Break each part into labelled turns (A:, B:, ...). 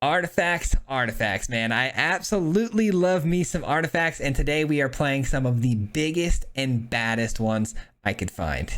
A: Artifacts, man. I absolutely love me some artifacts, and today we are playing some of the biggest and baddest ones I could find.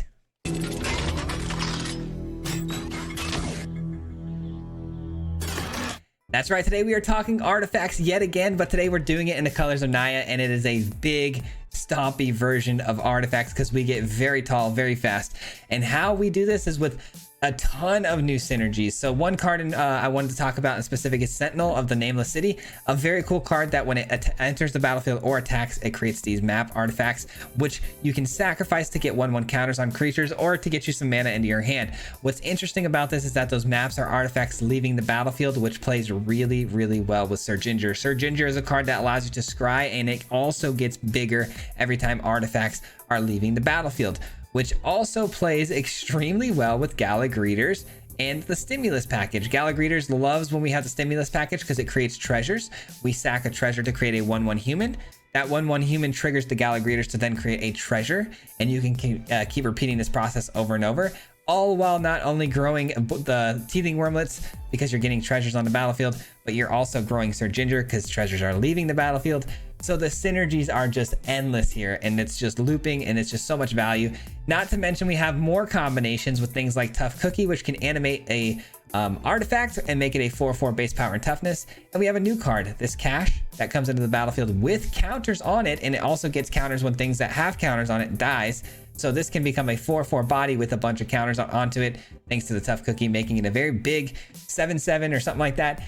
A: That's right, today we are talking artifacts yet again, but today we're doing it in the colors of Naya, and it is a big, stompy version of artifacts because we get very tall, very fast. And how we do this is with a ton of new synergies. So one card I wanted to talk about in specific is Sentinel of the Nameless City, a very cool card that when it enters the battlefield or attacks, it creates these map artifacts, which you can sacrifice to get 1/1 counters on creatures or to get you some mana into your hand. What's interesting about this is that those maps are artifacts leaving the battlefield, which plays really, really well with Sir Ginger. Sir Ginger is a card that allows you to scry, and it also gets bigger every time artifacts are leaving the battlefield, which also plays extremely well with Gala Greeters and the Stimulus package. Gala Greeters loves when we have the Stimulus package because it creates treasures. We sack a treasure to create a 1/1 human. That 1/1 human triggers the Gala Greeters to then create a treasure, and you can keep repeating this process over and over, all while not only growing the teething wormlets because you're getting treasures on the battlefield, but you're also growing Sir Ginger because treasures are leaving the battlefield. So the synergies are just endless here, and it's just looping, and it's just so much value. Not to mention we have more combinations with things like Tough Cookie, which can animate a artifact and make it a 4/4 base power and toughness. And we have a new card, this Cash, that comes into the battlefield with counters on it, and it also gets counters when things that have counters on it dies. So this can become a 4/4 body with a bunch of counters onto it, thanks to the Tough Cookie, making it a very big 7/7 or something like that.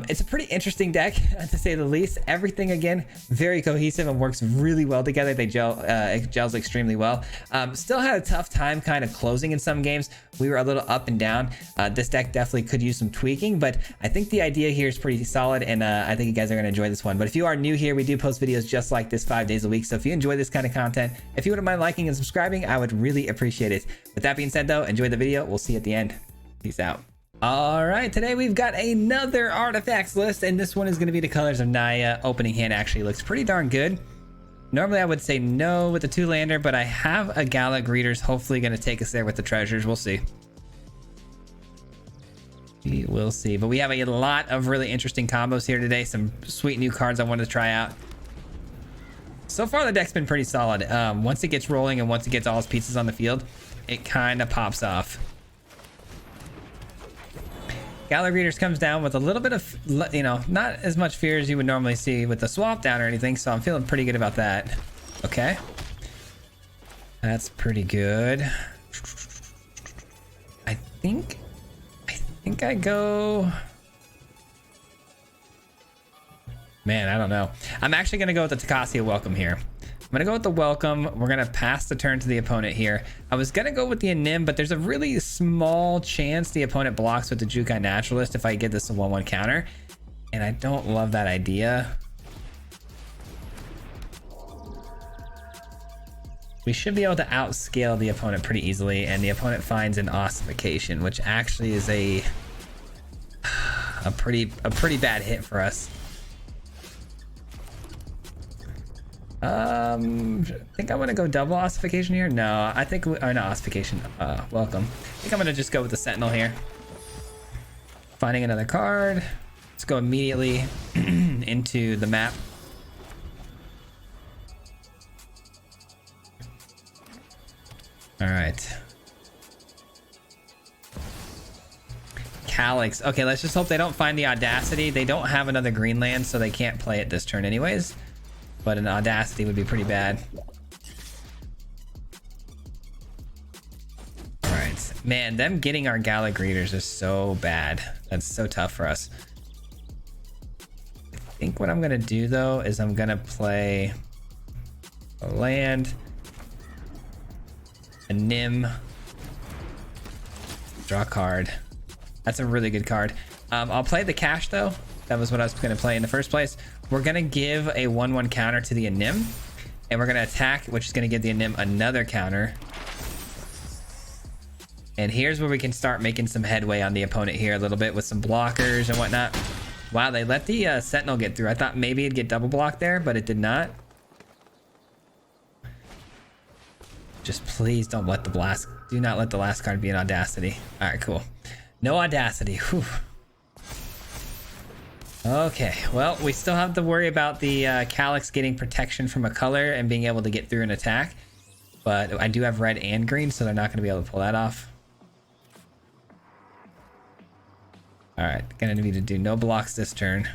A: It's a pretty interesting deck, to say the least. Everything, again, very cohesive and works really well together. They it gels extremely well. Still had a tough time kind of closing in some games. We were a little up and down. This deck definitely could use some tweaking, but I think the idea here is pretty solid, and I think you guys are going to enjoy this one. But if you are new here, we do post videos just like this 5 days a week. So if you enjoy this kind of content, if you wouldn't mind liking and subscribing, I would really appreciate it. With that being said, though, enjoy the video. We'll see you at the end. Peace out. All right, today we've got another artifacts list, and this one is going to be the colors of Naya. Opening hand actually looks pretty darn good. Normally I would say no with the 2-lander, but I have a Gala Greeters hopefully going to take us there with the treasures. We'll see. We will see. But we have a lot of really interesting combos here today. Some sweet new cards I wanted to try out. So far the deck's been pretty solid. Once it gets rolling and once it gets all its pieces on the field, it kind of pops off. Gala Greeters comes down with a little bit of, you know, not as much fear as you would normally see with the swap down or anything, so I'm feeling pretty good about that. Okay. That's pretty good. I think I go... Man, I don't know. I'm actually going to go with the Takasia Welcome here. I'm going to go with the Welcome. We're going to pass the turn to the opponent here. I was going to go with the Anim, but there's a really small chance the opponent blocks with the Jukai Naturalist if I get this a 1/1 counter. And I don't love that idea. We should be able to outscale the opponent pretty easily, and the opponent finds an Ossification, which actually is a pretty bad hit for us. I think I want to go double Ossification here. No, I think not Ossification. Welcome. I think I'm gonna just go with the Sentinel here. Finding another card. Let's go immediately into the map. All right. Calyx. Okay, let's just hope they don't find the Audacity. They don't have another green land, so they can't play it this turn anyways. But an Audacity would be pretty bad. All right, man, them getting our Gala Greeters is so bad. That's so tough for us. I think what I'm gonna do though is I'm gonna play a land, a Nim, draw a card. That's a really good card. I'll play the Cash though. That was what I was gonna play in the first place. We're gonna give a 1/1 counter to the Anim, and we're gonna attack, which is gonna give the Anim another counter. And here's where we can start making some headway on the opponent here a little bit with some blockers and whatnot. Wow, they let the Sentinel get through. I thought maybe it'd get double blocked there, but it did not. Just please don't let the blast, do not let the last card be an Audacity. All right, cool. No Audacity. Whew. Okay, well, we still have to worry about the Calyx getting protection from a color and being able to get through an attack. But I do have red and green, so they're not going to be able to pull that off. Alright, gonna need to do no blocks this turn.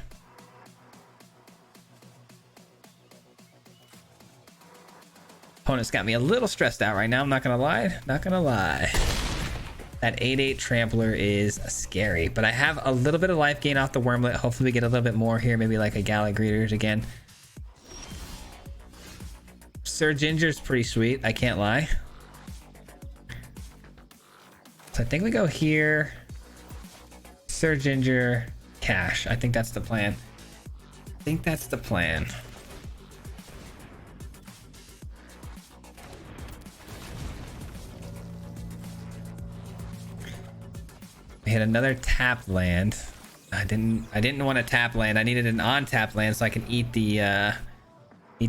A: Opponent's got me a little stressed out right now, I'm not gonna lie. Not gonna lie. That 8/8 Trampler is scary, but I have a little bit of life gain off the Wormlet. Hopefully we get a little bit more here, maybe like a Gala Greeters again. Sir Ginger's pretty sweet, I can't lie. So I think we go here. Sir Ginger, cash. I think that's the plan. I think that's the plan. I hit another tap land. I didn't want to tap land. I needed an on tap land so I can eat the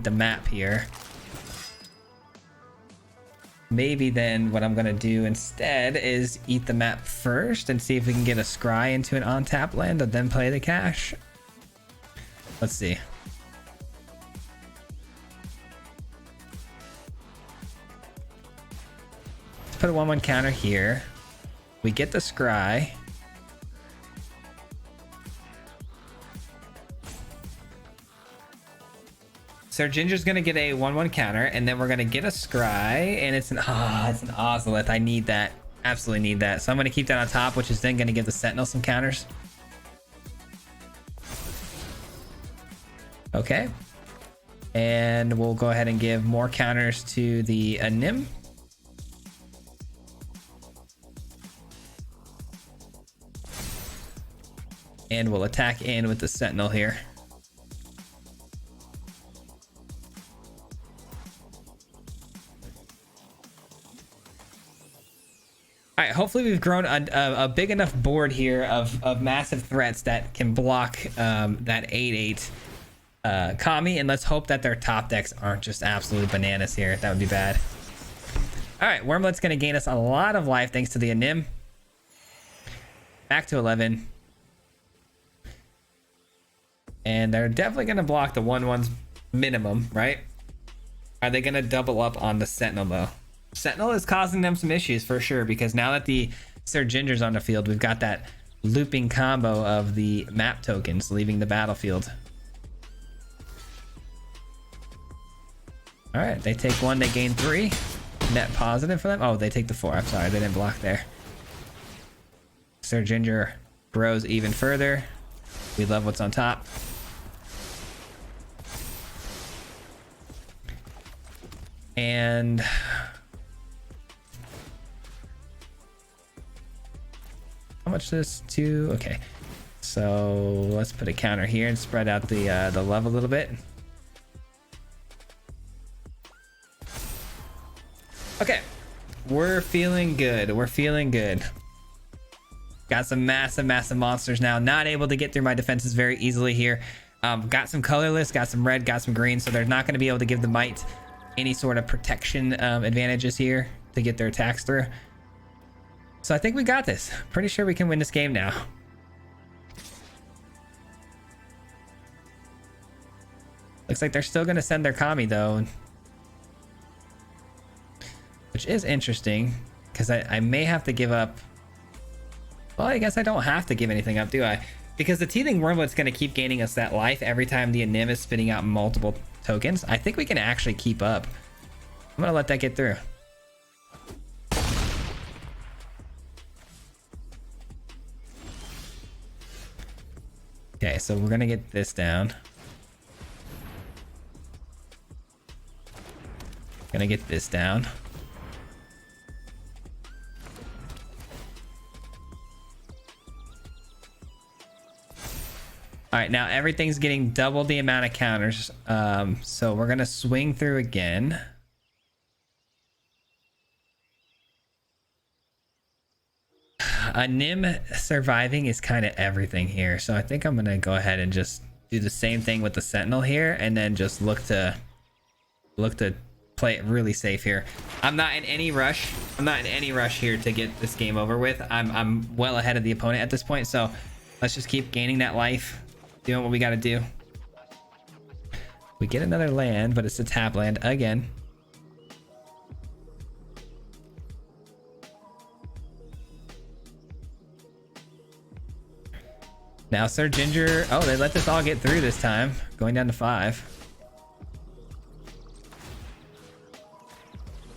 A: map here. Maybe then what I'm gonna do instead is eat the map first and see if we can get a scry into an on tap land and then play the cash. Let's see. Let's put a 1/1 counter here. We get the scry. Sir Ginger's gonna get a 1/1 counter, and then we're gonna get a scry, and it's an Ozolith. I need that. Absolutely need that. So I'm gonna keep that on top, which is then gonna give the Sentinel some counters. Okay. And we'll go ahead and give more counters to the Nim. And we'll attack in with the Sentinel here. All right, hopefully we've grown a big enough board here of massive threats that can block that 8/8 Kami, and let's hope that their top decks aren't just absolutely bananas here. That would be bad. All right, Wormlet's going to gain us a lot of life thanks to the Anim. Back to 11. And they're definitely going to block the 1/1s minimum, right? Are they going to double up on the Sentinel though? Sentinel is causing them some issues for sure, because now that the Sir Ginger's on the field, we've got that looping combo of the map tokens leaving the battlefield. All right, they take 1, they gain 3. Net positive for them. Oh, they take the 4. I'm sorry, they didn't block there. Sir Ginger grows even further. We love what's on top. And how much this to? Okay, so let's put a counter here and spread out the love a little bit. Okay, we're feeling good. We're feeling good. Got some massive monsters now. Not able to get through my defenses very easily here. Got some colorless, got some red, got some green, so they're not going to be able to give the Might any sort of protection advantages here to get their attacks through. So I think we got this. Pretty sure we can win this game now. Looks like they're still going to send their Kami though, which is interesting because I may have to give up. Well, I guess I don't have to give anything up, do I? Because the Teething Wormlet's going to keep gaining us that life every time the Anim is spitting out multiple tokens. I think we can actually keep up. I'm going to let that get through. Okay, so we're going to get this down. Gonna get this down. All right, now everything's getting double the amount of counters. So we're gonna swing through again. A Nim surviving is kind of everything here. So I think I'm gonna go ahead and just do the same thing with the Sentinel here, and then just look to play it really safe here. I'm not in any rush. I'm not in any rush here to get this game over with. I'm well ahead of the opponent at this point. So let's just keep gaining that life. doing what we gotta do. We get another land, but it's a tap land again. Now Sir Ginger, oh, they let this all get through this time, going down to 5.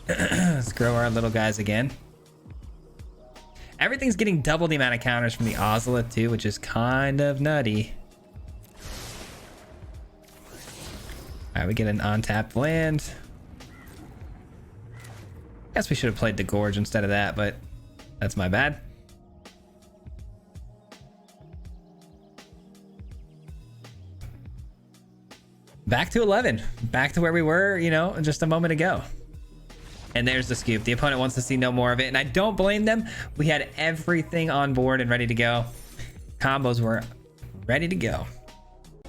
A: Let's grow our little guys again. Everything's getting double the amount of counters from the Ozolith too, which is kind of nutty. All right, we get an untapped land. Guess we should have played the Gorge instead of that, but that's my bad. Back to 11. Back to where we were, you know, just a moment ago. And there's the scoop. The opponent wants to see no more of it, and I don't blame them. We had everything on board and ready to go. Combos were ready to go.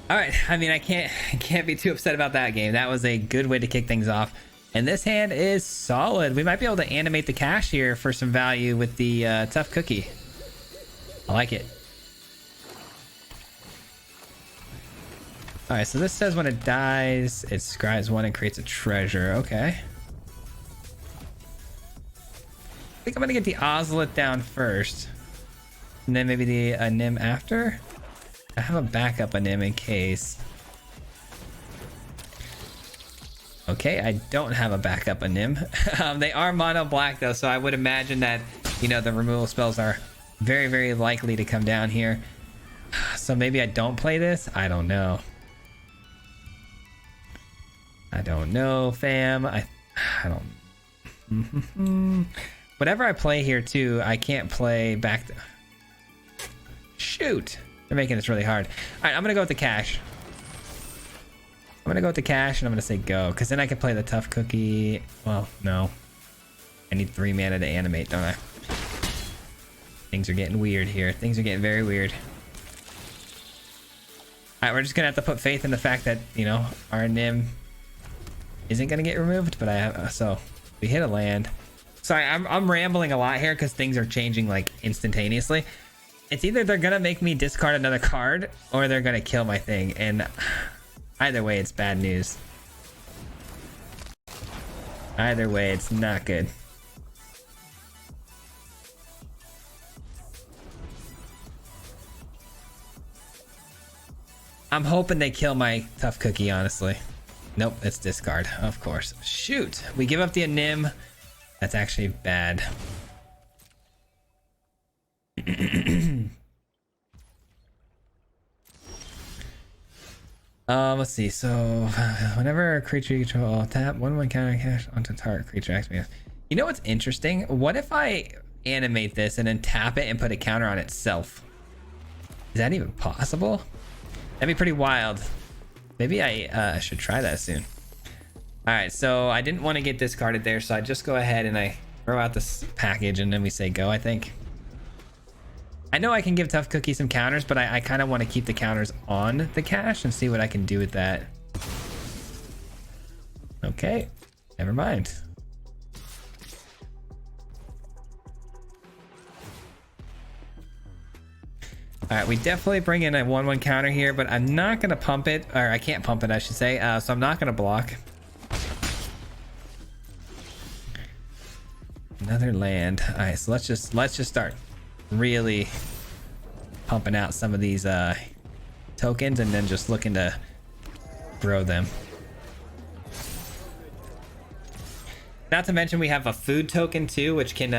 A: All right, I mean, I can't be too upset about that game. That was a good way to kick things off. And this hand is solid. We might be able to animate the cash here for some value with the tough cookie. I like it. All right, so this says when it dies, it scries 1 and creates a treasure. Okay. I think I'm gonna get the Ozolith down first, and then maybe the Nim after. I have a backup Nim in case. Okay, I don't have a backup Nim. They are mono black though, so I would imagine that, you know, the removal spells are very, very likely to come down here. So maybe I don't play this. I don't know. I don't know, fam. I don't. Whatever I play here too, I can't play back. Shoot, they're making this really hard. All right, I'm gonna go with the cash. I'm gonna go with the cash, and I'm gonna say go, because then I can play the tough cookie. Well, no, I need 3 mana to animate, don't I? Things are getting weird here. Things are getting very weird. All right, we're just gonna have to put faith in the fact that, you know, our Nim isn't gonna get removed, but I have, so we hit a land. Sorry, I'm rambling a lot here because things are changing like instantaneously. It's either they're gonna make me discard another card or they're gonna kill my thing, and either way it's bad news. Either way it's not good. I'm hoping they kill my tough cookie, honestly. Nope, it's discard, of course. Shoot, we give up the Nim. That's actually bad. Let's see. So whenever a creature you control tap 1/1 counter cash onto target creature activates. You know what's interesting? What if I animate this and then tap it and put a counter on itself? Is that even possible? That'd be pretty wild. Maybe I should try that soon. All right, so I didn't want to get discarded there, so I just go ahead and I throw out this package and then we say go, I think. I know I can give Tough Cookie some counters, but I kind of want to keep the counters on the cash and see what I can do with that. Okay, never mind. All right, we definitely bring in a 1/1 counter here, but I'm not gonna pump it, or I can't pump it, I should say. So I'm not gonna block. Another land. All right, so let's just start really pumping out some of these tokens, and then just looking to grow them. Not to mention we have a food token too, which can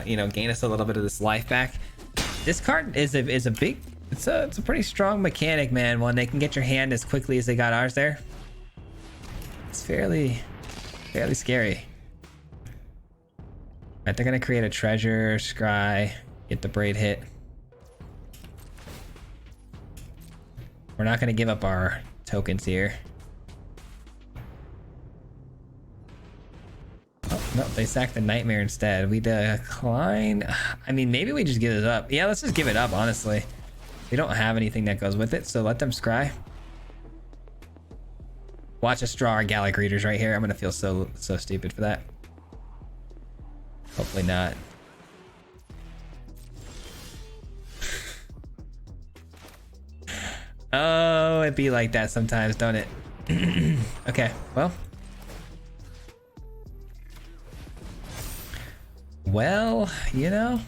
A: you know, gain us a little bit of this life back. This card is a big, it's a pretty strong mechanic, man. When they can get your hand as quickly as they got ours there, it's fairly scary. Right, they're gonna create a treasure, scry, get the braid hit. We're not gonna give up our tokens here. Oh, no, they sacked the nightmare instead. We decline. I mean, maybe we just give it up. Yeah, let's just give it up, honestly. We don't have anything that goes with it, so let them scry. Watch us draw our Gallic Readers right here. I'm gonna feel so stupid for that. Hopefully not. Oh, it be like that sometimes, don't it? Okay, well. Well, you know,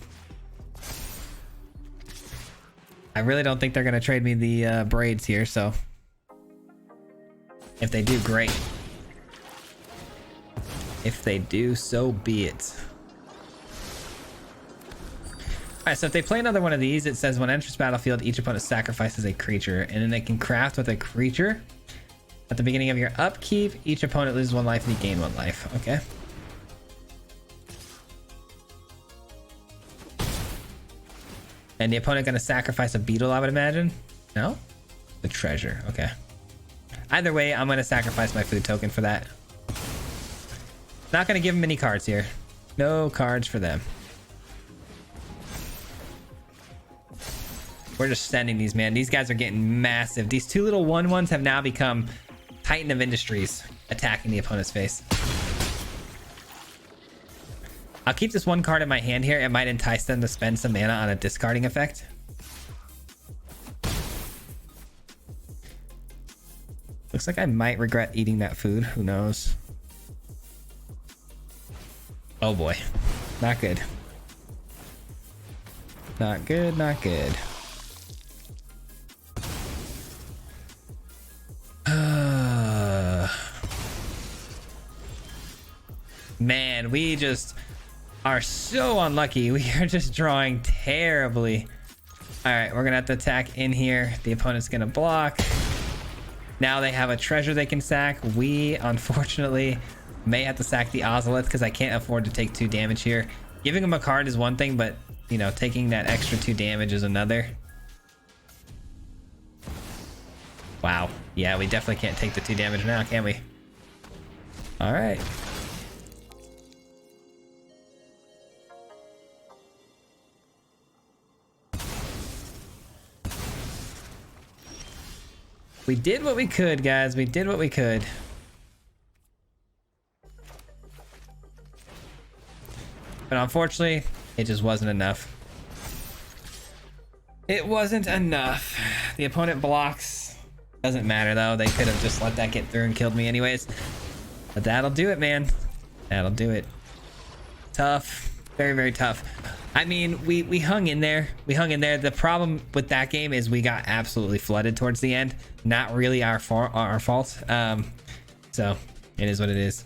A: I really don't think they're gonna trade me the braids here, so if they do, great. If they do, so be it. Alright, so if they play another one of these, it says when enters battlefield, each opponent sacrifices a creature, and then they can craft with a creature. At the beginning of your upkeep, each opponent loses 1 life and you gain 1 life. Okay. And the opponent gonna sacrifice a beetle, I would imagine? No? The treasure, okay. Either way, I'm gonna sacrifice my food token for that. Not gonna give them any cards here. No cards for them. We're just sending these, man. These guys are getting massive. These 2 little 1/1s have now become Titan of Industries, attacking the opponent's face. I'll keep this 1 card in my hand here. It might entice them to spend some mana on a discarding effect. Looks like I might regret eating that food. Who knows? Oh boy. Not good. Not good, not good. Man, we just are so unlucky. We are just drawing terribly. All right, we're gonna have to attack in here. The opponent's gonna block. Now they have a treasure they can sack. We unfortunately may have to sack the Ozolith because I can't afford to take 2 damage here. Giving them a card is one thing, but you know, taking that extra 2 damage is another. Wow. Yeah, we definitely can't take the 2 damage now, can we? All right. We did what we could, guys. We did what we could. But unfortunately, it just wasn't enough. It wasn't enough. The opponent blocks. Doesn't matter, though. They could have just let that get through and killed me anyways. But that'll do it, man. That'll do it. Tough. Very, very tough. I mean, we hung in there. We hung in there. The problem with that game is we got absolutely flooded towards the end. Not really our fault. So it is what it is.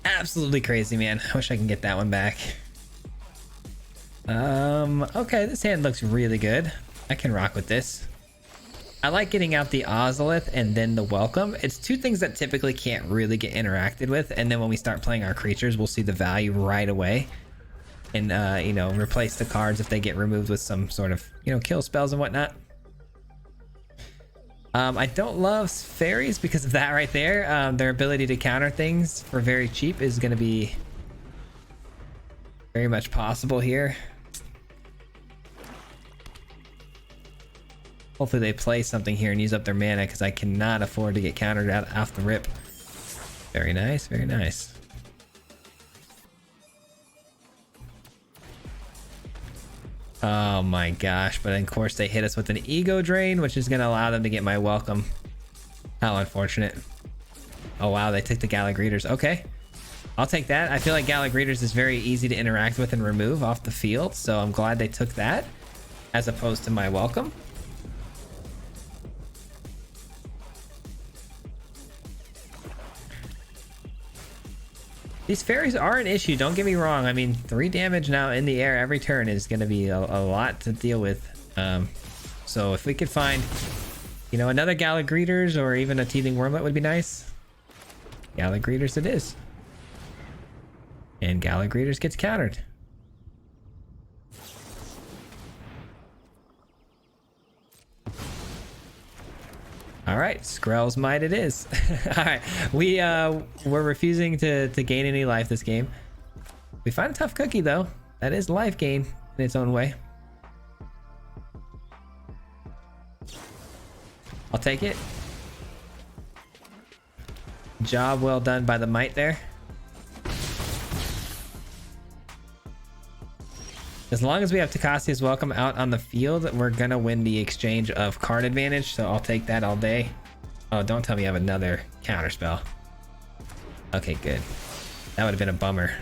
A: Absolutely crazy, man. I wish I can get that one back. Okay, this hand looks really good. I can rock with this. I like getting out the Ozolith and then the Welcome. It's 2 things that typically can't really get interacted with, and then when we start playing our creatures, we'll see the value right away. And you know, replace the cards if they get removed with some sort of, you know, kill spells and whatnot. I don't love fairies because of that right there. Their ability to counter things for very cheap is going to be very much possible here. Hopefully they play something here and use up their mana because I cannot afford to get countered out off the rip. Very nice, very nice. Oh my gosh, but of course they hit us with an ego drain, which is going to allow them to get my Welcome. How unfortunate. Oh wow, they took the Galagreeters. Okay, I'll take that. I feel like Galagreeters is very easy to interact with and remove off the field, so I'm glad they took that as opposed to my Welcome. These fairies are an issue, don't get me wrong. I mean, 3 damage now in the air every turn is going to be a lot to deal with. So if we could find, you know, another Galagreeters or even a Teething Wormlet would be nice. Galagreeters it is. And Galagreeters gets countered. All right, Skrell's Might it is. All right, we're refusing to gain any life this game. We find a tough cookie though. That is life gain in its own way. I'll take it. Job well done by the Might there. As long as we have Takasia's Welcome out on the field, we're gonna win the exchange of card advantage, so I'll take that all day. Oh, don't tell me you have another counter spell. Okay, good. That would have been a bummer.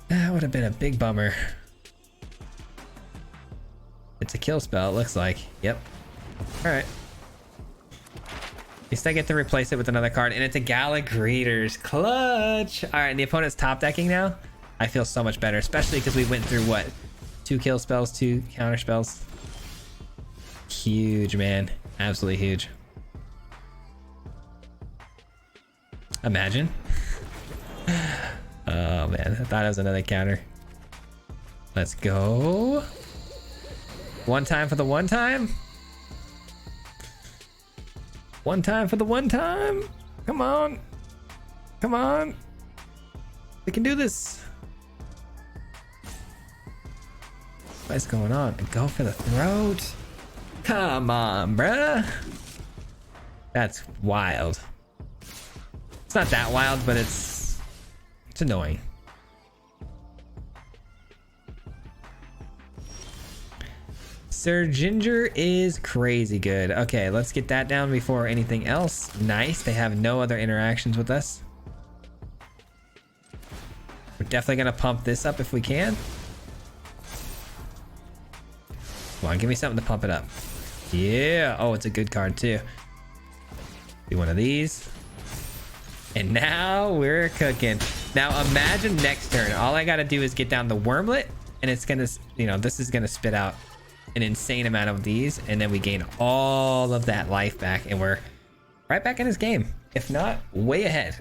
A: That would have been a big bummer. It's a kill spell, it looks like. Yep. Alright. At least I get to replace it with another card, and it's a Gala Greeters. Clutch! Alright, the opponent's top decking now. I feel so much better, especially because we went through, what? 2 kill spells, 2 counter spells. Huge, man. Absolutely huge. Imagine. Oh, man. I thought it was another counter. Let's go. One time for the one time. One time for the one time. Come on. Come on. We can do this. What's going on? Go for the throat. Come on, bruh. That's wild. It's not that wild, but it's annoying. Sir Ginger is crazy good. Okay, let's get that down before anything else. Nice. They have no other interactions with us. We're definitely gonna pump this up if we can. Come on, give me something to pump it up. Yeah. Oh, it's a good card too. Do one of these. And now we're cooking. Now imagine next turn. All I gotta do is get down the Wormlet, and it's gonna, you know, this is gonna spit out an insane amount of these, and then we gain all of that life back, and we're right back in this game. If not, way ahead.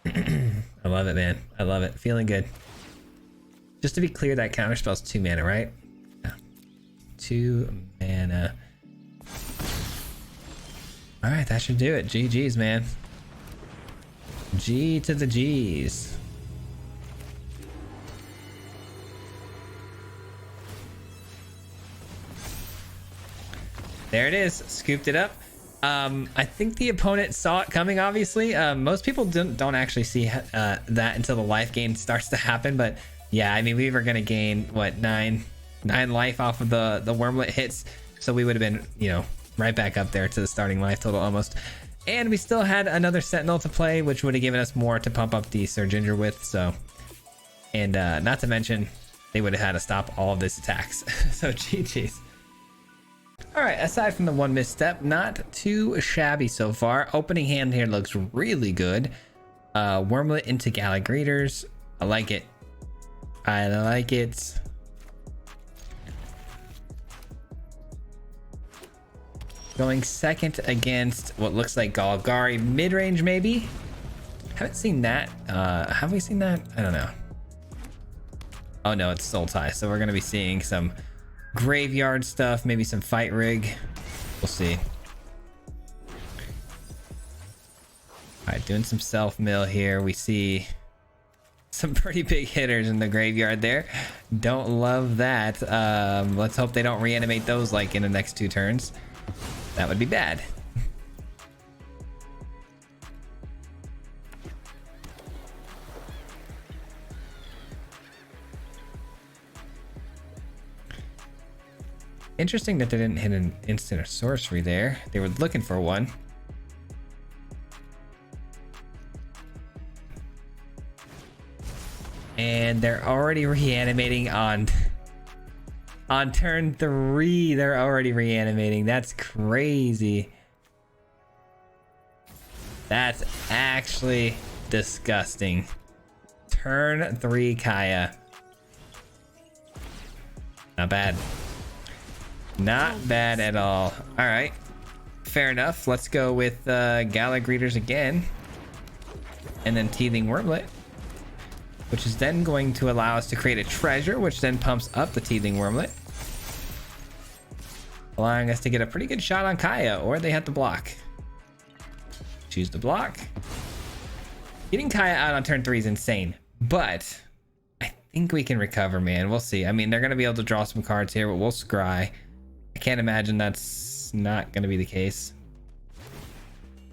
A: I love it, man. I love it. Feeling good. Just to be clear, that counter spell's 2 mana, right? Yeah. 2 mana. All right, that should do it. GG's, man. G to the G's. There it is. Scooped it up. I think the opponent saw it coming, obviously. Most people don't actually see that until the life gain starts to happen, but yeah, I mean, we were gonna gain what, 9 life off of the Wormlet hits, so we would have been, you know, right back up there to the starting life total almost. And we still had another Sentinel to play, which would have given us more to pump up the Sir Ginger with. So, and not to mention, they would have had to stop all of this attacks. So GG's. All right, aside from the one misstep, not too shabby so far. Opening hand here looks really good. Wormlet into Gala Greeters. I like it. I like it. Going second against what looks like Golgari mid-range, maybe. Haven't seen that. Have we seen that? I don't know. Oh no, it's Sultai. So we're gonna be seeing some graveyard stuff, maybe some fight rig. We'll see. All right, doing some self mill here. We see some pretty big hitters in the graveyard there. Don't love that. Let's hope they don't reanimate those like in the next 2 turns. That would be bad. Interesting that they didn't hit an instant or sorcery there. They were looking for one. And they're already reanimating on turn 3. They're already reanimating. That's crazy. That's actually disgusting. Turn 3 Kaya. Not bad. Not bad at all. All right, fair enough. Let's go with Gala Greeters again, and then Teething Wormlet, which is then going to allow us to create a treasure, which then pumps up the Teething Wormlet, allowing us to get a pretty good shot on Kaya, or they have to block. Choose to block. Getting Kaya out on turn 3 is insane, but I think we can recover, man. We'll see. I mean, they're going to be able to draw some cards here, but we'll scry. I can't imagine that's not going to be the case.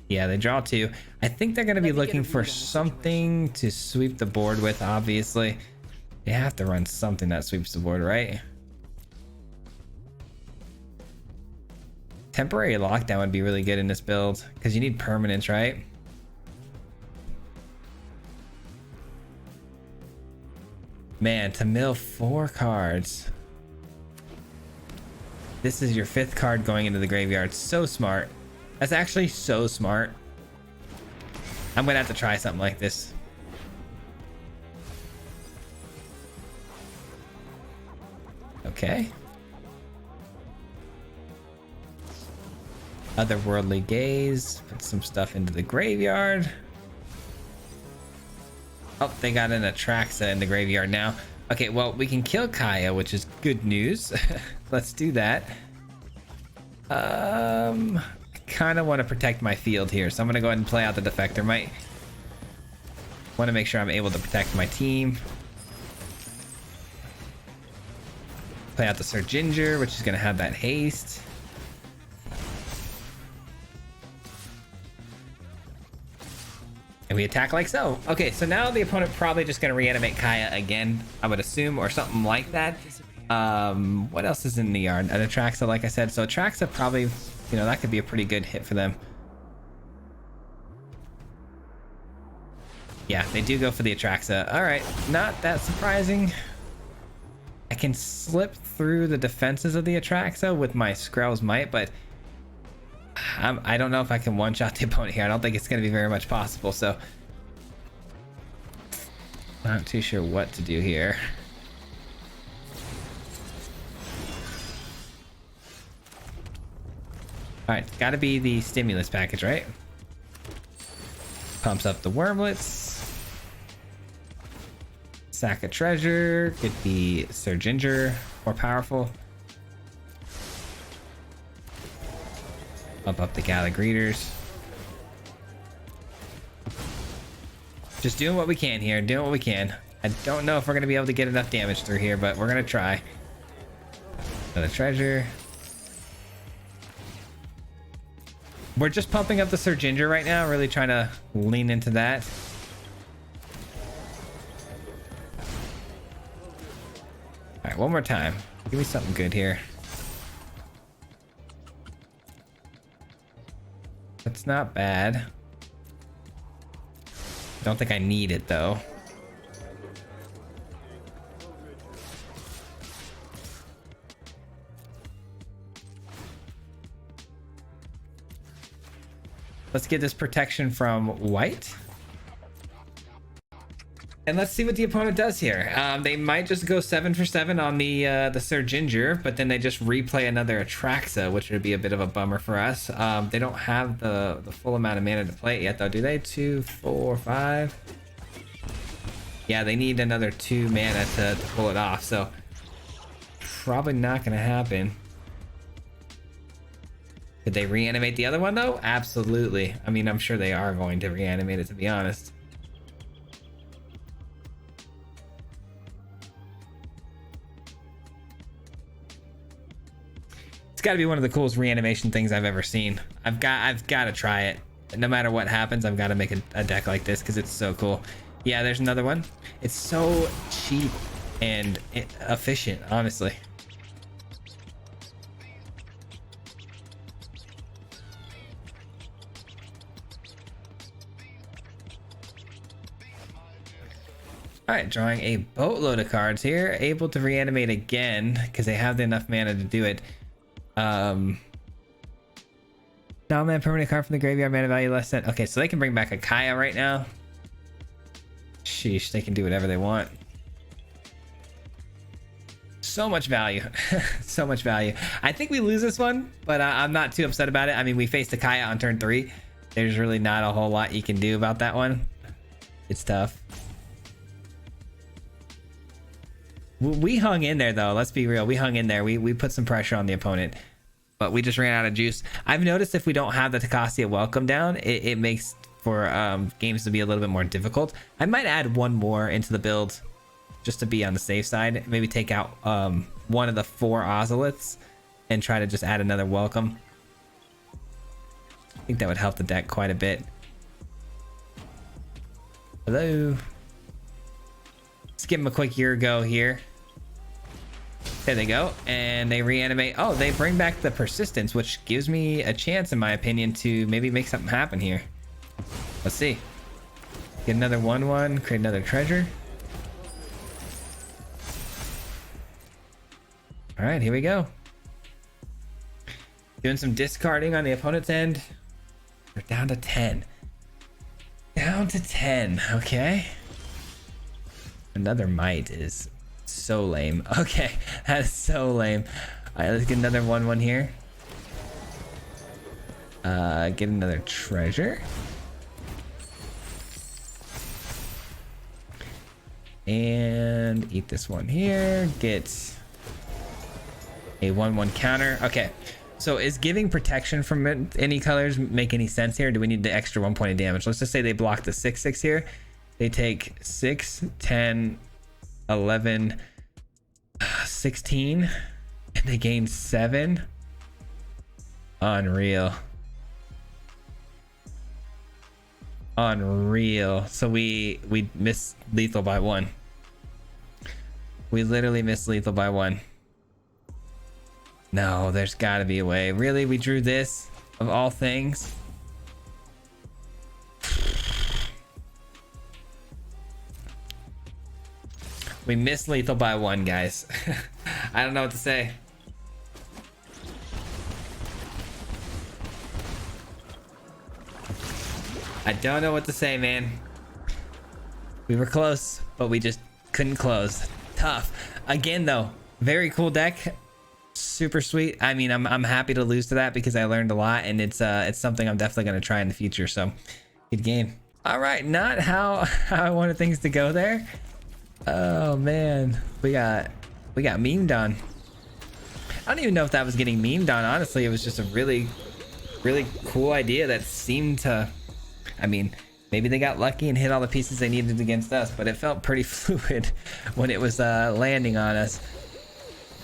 A: Yeah, they draw 2. I think they're going to be looking for something to sweep the board with, obviously. They have to run something that sweeps the board, right? Temporary lockdown would be really good in this build because you need permanence, right? Man, to mill 4 cards. This is your 5th card going into the graveyard. So smart. That's actually so smart. I'm gonna have to try something like this. Okay. Otherworldly Gaze. Put some stuff into the graveyard. Oh, they got an Atraxa in the graveyard now. Okay, well, we can kill Kaya, which is good news. Let's do that. I kind of want to protect my field here, so I'm going to go ahead and play out the Defector. Might want to make sure I'm able to protect my team. Play out the Sir Ginger, which is going to have that haste. And we attack like so. Okay, so now the opponent probably just going to reanimate Kaya again, I would assume, or something like that. What else is in the yard? An Atraxa, like I said. So Atraxa probably, you know, that could be a pretty good hit for them. Yeah, they do go for the Atraxa. All right, not that surprising. I can slip through the defenses of the Atraxa with my Skrell's Might, but I don't know if I can one-shot the opponent here. I don't think it's going to be very much possible, so not too sure what to do here. All right, got to be the stimulus package, right? Pumps up the wormlets. Sack a treasure. Could be Sir Ginger, more powerful. Pump up the Gallagreeters. Just doing what we can here, doing what we can. I don't know if we're going to be able to get enough damage through here, but we're going to try. Another treasure. We're just pumping up the Sir Ginger right now, really trying to lean into that. All right, one more time. Give me something good here. That's not bad. Don't think I need it though. Let's get this protection from white. And let's see what the opponent does here. They might just go 7 for 7 on the Sir Ginger, but then they just replay another Atraxa, which would be a bit of a bummer for us. They don't have the full amount of mana to play it yet, though, do they? 2, 4, 5. Yeah, they need another 2 mana to pull it off, so probably not going to happen. Did they reanimate the other one, though? Absolutely. I mean, I'm sure they are going to reanimate it, to be honest. It's got to be one of the coolest reanimation things I've ever seen. I've got to try it. No matter what happens, I've got to make a deck like this because it's so cool. Yeah, there's another one. It's so cheap and efficient, honestly. All right, drawing a boatload of cards here. Able to reanimate again because they have enough mana to do it. Non-mana permanent card from the graveyard, mana value less than. Okay, so they can bring back a Kaya right now. Sheesh, they can do whatever they want. So much value. So much value. I think we lose this one, but I'm not too upset about it. I mean, we faced a Kaya on turn 3. There's really not a whole lot you can do about that one. It's tough. We hung in there, though. Let's be real. We hung in there. We put some pressure on the opponent, but we just ran out of juice. I've noticed if we don't have the Takasia welcome down, it makes for games to be a little bit more difficult. I might add one more into the build just to be on the safe side. Maybe take out one of the 4 Ozoliths and try to just add another welcome. think that would help the deck quite a bit. Hello. Let's give them a quick year go here. There they go. And they reanimate. Oh, they bring back the persistence, which gives me a chance, in my opinion, to maybe make something happen here. Let's see. Get another 1/1, create another treasure. All right, here we go. Doing some discarding on the opponent's end. We're down to 10. Down to 10, okay. Another might is so lame. Okay, that is so lame. All right, let's get another 1/1 here. Get another treasure. And eat this one here. Get a 1/1 counter. Okay, so is giving protection from any colors make any sense here? Do we need the extra 1 point of damage? Let's just say they block the 6/6 here. They take 6, 10, 11, 16, and they gain 7. Unreal. Unreal. So we miss lethal by 1. We literally missed lethal by 1. No, there's got to be a way. Really? We drew this of all things? We missed lethal by 1, guys. I don't know what to say. I don't know what to say, man. We were close, but we just couldn't close. Tough. Again, though, very cool deck. Super sweet. I mean, I'm happy to lose to that because I learned a lot, and it's something I'm definitely going to try in the future. So, good game. All right, not how I wanted things to go there. Oh man, we got memed on. I don't even know if that was getting memed on. Honestly, it was just a really cool idea that seemed to. I mean, maybe they got lucky and hit all the pieces they needed against us, but it felt pretty fluid when it was landing on us.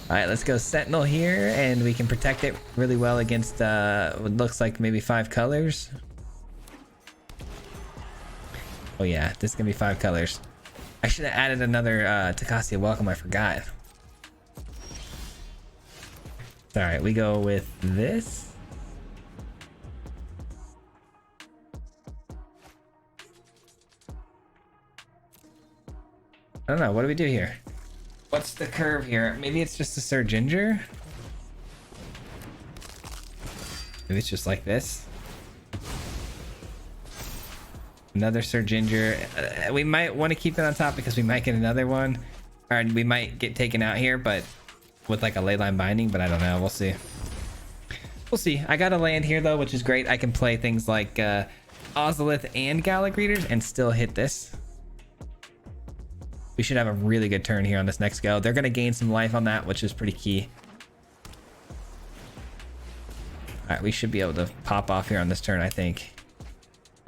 A: All right, let's go Sentinel here, and we can protect it really well against what looks like maybe 5 colors. Oh yeah, this is gonna be 5 colors. I should have added another Takasia Welcome. I forgot. All right, we go with this. I don't know. What do we do here? What's the curve here? Maybe it's just a Sir Ginger. Maybe it's just like this. Another Sir Ginger. We might want to keep it on top because we might get another one. Or we might get taken out here, but with like a leyline binding, but I don't know. We'll see. We'll see. I got a land here though, which is great. I can play things like Ozolith and Gallic Readers and still hit this. We should have a really good turn here on this next go. They're going to gain some life on that, which is pretty key. All right, we should be able to pop off here on this turn, I think.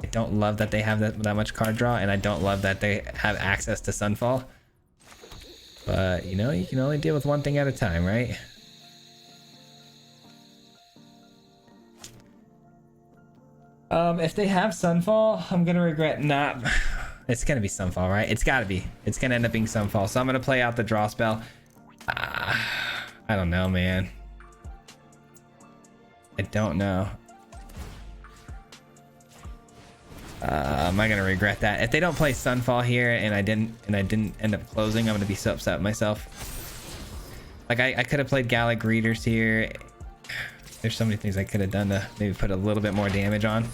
A: I don't love that they have that much card draw, and I don't love that they have access to Sunfall. But, you know, you can only deal with one thing at a time, right? If they have Sunfall, I'm going to regret not... It's going to be Sunfall, right? It's got to be. It's going to end up being Sunfall. So I'm going to play out the draw spell. I don't know, man. I don't know. Am I gonna regret that? If they don't play Sunfall here and I didn't end up closing, I'm gonna be so upset with myself. Like I could have played Gallic Readers here. There's so many things I could have done to maybe put a little bit more damage on.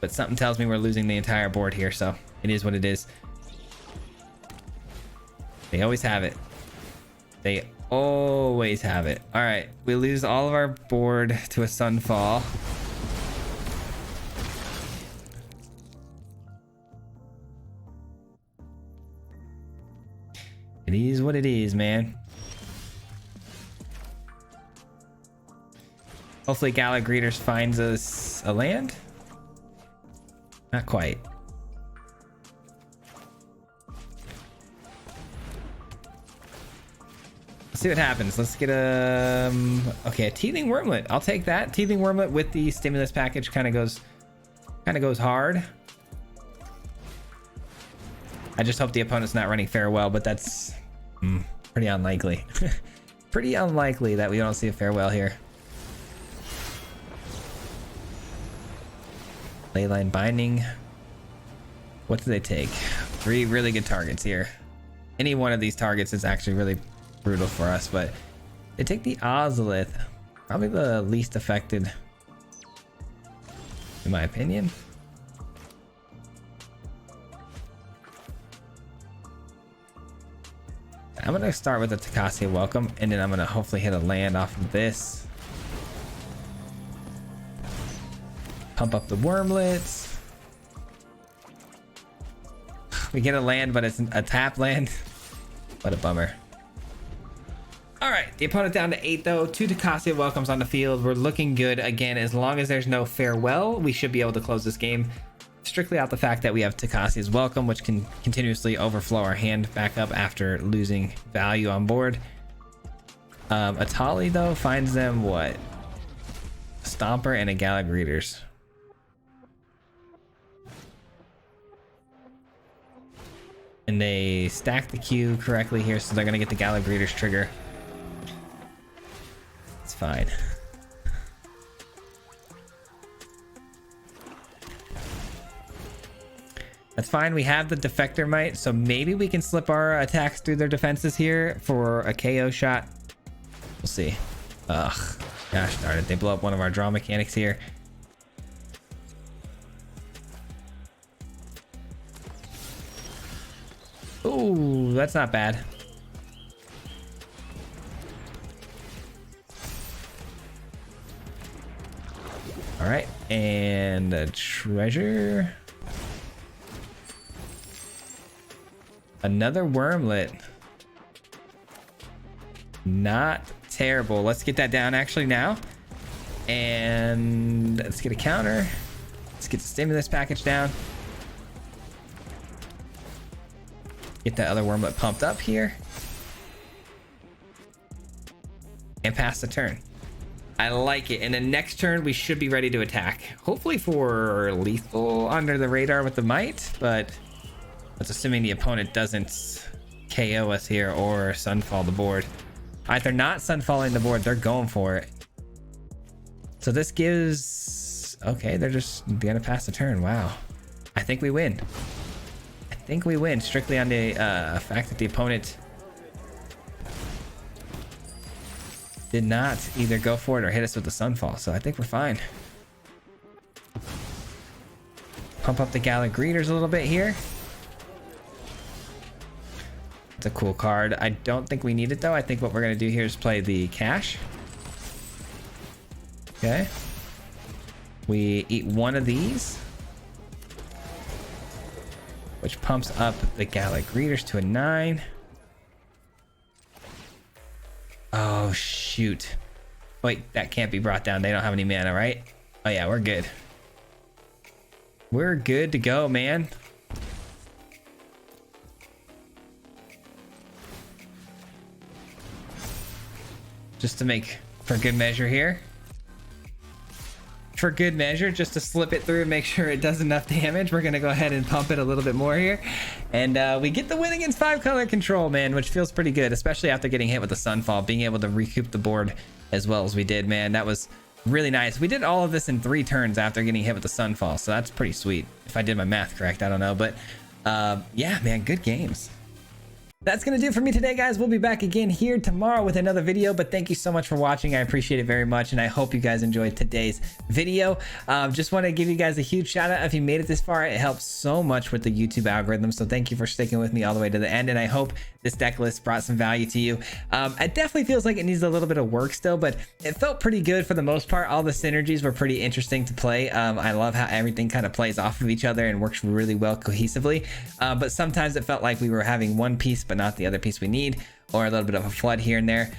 A: But something tells me we're losing the entire board here, so it is what it is. They always have it. They always have it. All right, we lose all of our board to a Sunfall. It is what it is, man. Hopefully Gallic Readers finds us a land. Not quite. Let's see what happens. Let's get a okay, a teething wormlet. I'll take that. Teething wormlet with the stimulus package kind of goes hard. I just hope the opponent's not running farewell, but that's pretty unlikely. Pretty unlikely that we don't see a farewell here. Leyline binding. What do they take? 3 really good targets here. Any one of these targets is actually really brutal for us, but they take the Ozolith. Probably the least affected, in my opinion. I'm gonna start with the Takasia Welcome, and then I'm gonna hopefully hit a land off of this. Pump up the Wormlets. We get a land, but it's a tap land. What a bummer. All right, the opponent down to 8 though. 2 Takasia Welcomes on the field. We're looking good again. As long as there's no farewell, we should be able to close this game. Strictly out the fact that we have Takasia's Welcome, which can continuously overflow our hand back up after losing value on board. Atali though finds them what? A Stomper and a Gallic Greeters. And they stack the queue correctly here, so they're gonna get the Gallic Greeters trigger. It's fine. That's fine. We have the Defector Might, so maybe we can slip our attacks through their defenses here for a KO shot. We'll see. Ugh. Gosh darn it. They blow up one of our draw mechanics here. Ooh, that's not bad. All right, and a treasure. Another Wormlet. Not terrible. Let's get that down actually now. And let's get a counter. Let's get the stimulus package down. Get that other Wormlet pumped up here. And pass the turn. I like it. And the next turn we should be ready to attack. Hopefully for lethal under the radar with the might, but that's assuming the opponent doesn't KO us here or Sunfall the board. All right, they're not Sunfalling the board. They're going for it. So this gives... Okay, they're just gonna pass the turn. Wow. I think we win. I think we win strictly on the fact that the opponent did not either go for it or hit us with the Sunfall. So I think we're fine. Pump up the Gallic Greeters a little bit here. It's a cool card. I don't think we need it though. I think what we're gonna do here is play the cash. Okay. We eat one of these, which pumps up the Gallic Greeters to a 9. Oh shoot. Wait, that can't be brought down. They don't have any mana, right? Oh yeah, we're good. We're good to go, man. Just to make for good measure here. For good measure, just to slip it through and make sure it does enough damage, we're gonna go ahead and pump it a little bit more here. And we get the win against 5-color control, man, which feels pretty good, especially after getting hit with the Sunfall, being able to recoup the board as well as we did, man. That was really nice. We did all of this in 3 turns after getting hit with the Sunfall, so that's pretty sweet. If I did my math correct, I don't know, but yeah, man, good games. That's gonna do it for me today, guys. We'll be back again here tomorrow with another video, but thank you so much for watching. I appreciate it very much, and I hope you guys enjoyed today's video. Just want to give you guys a huge shout out if you made it this far. It helps so much with the YouTube algorithm, so thank you for sticking with me all the way to the end, and I hope this deck list brought some value to you. It definitely feels like it needs a little bit of work still, but it felt pretty good for the most part. All the synergies were pretty interesting to play. I love how everything kind of plays off of each other and works really well cohesively, but sometimes it felt like we were having one piece but not the other piece we need, or a little bit of a flood here and there.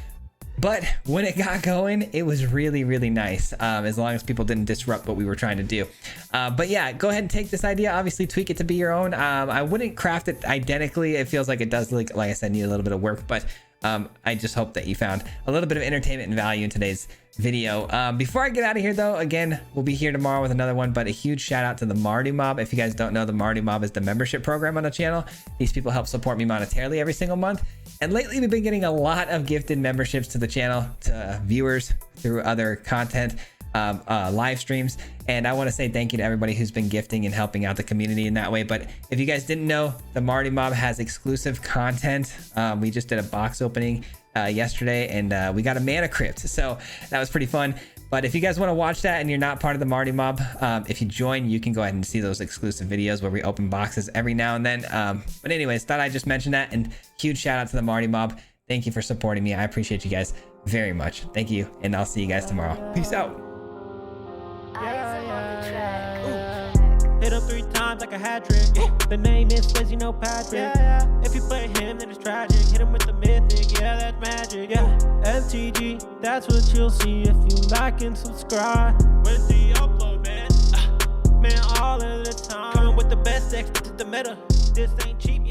A: But when it got going, it was really, really nice, as long as people didn't disrupt what we were trying to do. But yeah, go ahead and take this idea, obviously tweak it to be your own. I wouldn't craft it identically. It feels like it does, like I said, need a little bit of work, but I just hope that you found a little bit of entertainment and value in today's video. Before I get out of here though, again, we'll be here tomorrow with another one, but a huge shout out to the Mardu Mob. If you guys don't know, the Mardu Mob is the membership program on the channel. These people help support me monetarily every single month. And lately we've been getting a lot of gifted memberships to the channel, to viewers through other content, live streams. And I want to say thank you to everybody who's been gifting and helping out the community in that way. But if you guys didn't know, the Mardu Mob has exclusive content. We just did a box opening yesterday, and we got a mana crypt, so that was pretty fun. But if you guys want to watch that and you're not part of the Mardu Mob, if you join, you can go ahead and see those exclusive videos where we open boxes every now and then. But anyways, thought I'd just mention that, and huge shout out to the Mardu Mob. Thank you for supporting me. I appreciate you guys very much. Thank you, and I'll see you guys tomorrow. Peace out.
B: Hit him 3 times like a hat trick. The name is Swayze, no Patrick. If you play him, then it's tragic. Hit him with the mythic, yeah, that's magic. MTG, that's what you'll see if you like and subscribe. Where's the upload, man? Man, all of the time. Coming with the best decks, this is the meta. This ain't cheap.